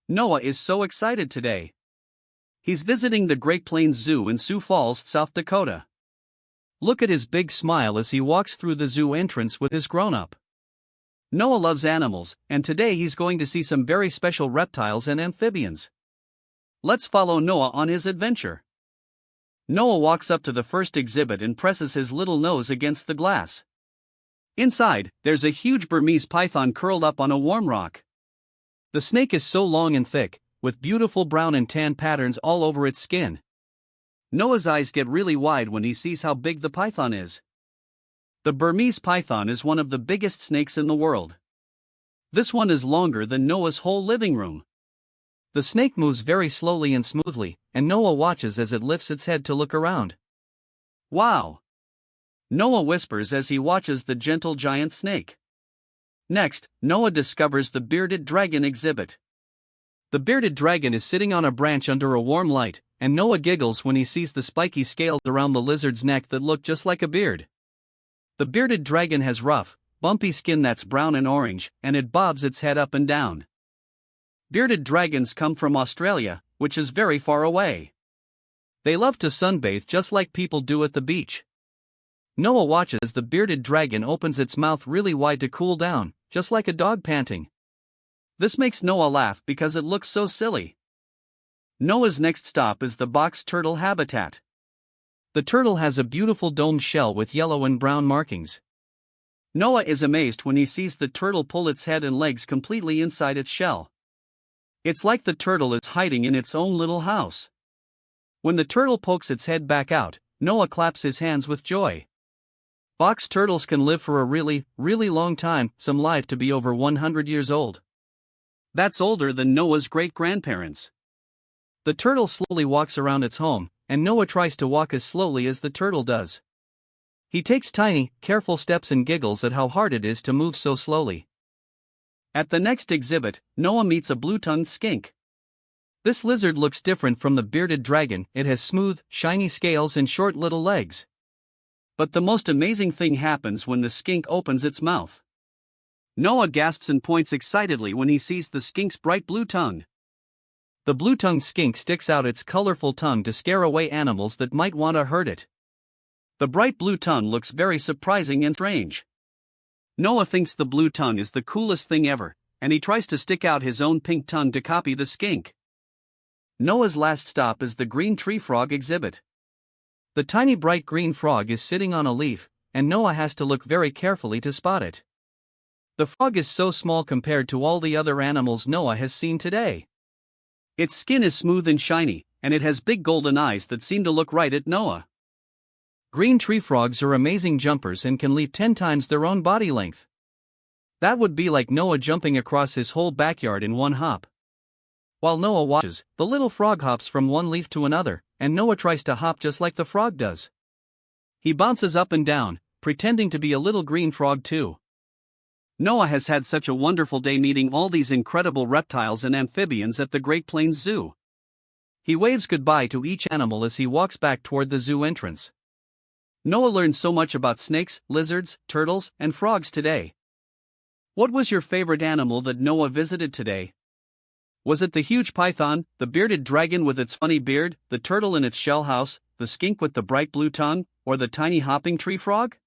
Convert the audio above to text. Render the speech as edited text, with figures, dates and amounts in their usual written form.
Noah is so excited today. He's visiting the Great Plains Zoo in Sioux Falls, South Dakota. Look at his big smile as he walks through the zoo entrance with his grown-up. Noah loves animals, and today he's going to see some very special reptiles and amphibians. Let's follow Noah on his adventure. Noah walks up to the first exhibit and presses his little nose against the glass. Inside, there's a huge Burmese python curled up on a warm rock. The snake is so long and thick, with beautiful brown and tan patterns all over its skin. Noah's eyes get really wide when he sees how big the python is. The Burmese python is one of the biggest snakes in the world. This one is longer than Noah's whole living room. The snake moves very slowly and smoothly, and Noah watches as it lifts its head to look around. Wow! Noah whispers as he watches the gentle giant snake. Next, Noah discovers the bearded dragon exhibit. The bearded dragon is sitting on a branch under a warm light, and Noah giggles when he sees the spiky scales around the lizard's neck that look just like a beard. The bearded dragon has rough, bumpy skin that's brown and orange, and it bobs its head up and down. Bearded dragons come from Australia, which is very far away. They love to sunbathe just like people do at the beach. Noah watches as the bearded dragon opens its mouth really wide to cool down, just like a dog panting. This makes Noah laugh because it looks so silly. Noah's next stop is the box turtle habitat. The turtle has a beautiful domed shell with yellow and brown markings. Noah is amazed when he sees the turtle pull its head and legs completely inside its shell. It's like the turtle is hiding in its own little house. When the turtle pokes its head back out, Noah claps his hands with joy. Box turtles can live for a really, really long time, some live to be over 100 years old. That's older than Noah's great-grandparents. The turtle slowly walks around its home, and Noah tries to walk as slowly as the turtle does. He takes tiny, careful steps and giggles at how hard it is to move so slowly. At the next exhibit, Noah meets a blue-tongued skink. This lizard looks different from the bearded dragon. It has smooth, shiny scales and short little legs. But the most amazing thing happens when the skink opens its mouth. Noah gasps and points excitedly when he sees the skink's bright blue tongue. The blue-tongued skink sticks out its colorful tongue to scare away animals that might want to hurt it. The bright blue tongue looks very surprising and strange. Noah thinks the blue tongue is the coolest thing ever, and he tries to stick out his own pink tongue to copy the skink. Noah's last stop is the green tree frog exhibit. The tiny bright green frog is sitting on a leaf, and Noah has to look very carefully to spot it. The frog is so small compared to all the other animals Noah has seen today. Its skin is smooth and shiny, and it has big golden eyes that seem to look right at Noah. Green tree frogs are amazing jumpers and can leap 10 times their own body length. That would be like Noah jumping across his whole backyard in one hop. While Noah watches, the little frog hops from one leaf to another, and Noah tries to hop just like the frog does. He bounces up and down, pretending to be a little green frog too. Noah has had such a wonderful day meeting all these incredible reptiles and amphibians at the Great Plains Zoo. He waves goodbye to each animal as he walks back toward the zoo entrance. Noah learned so much about snakes, lizards, turtles, and frogs today. What was your favorite animal that Noah visited today? Was it the huge python, the bearded dragon with its funny beard, the turtle in its shell house, the skink with the bright blue tongue, or the tiny hopping tree frog?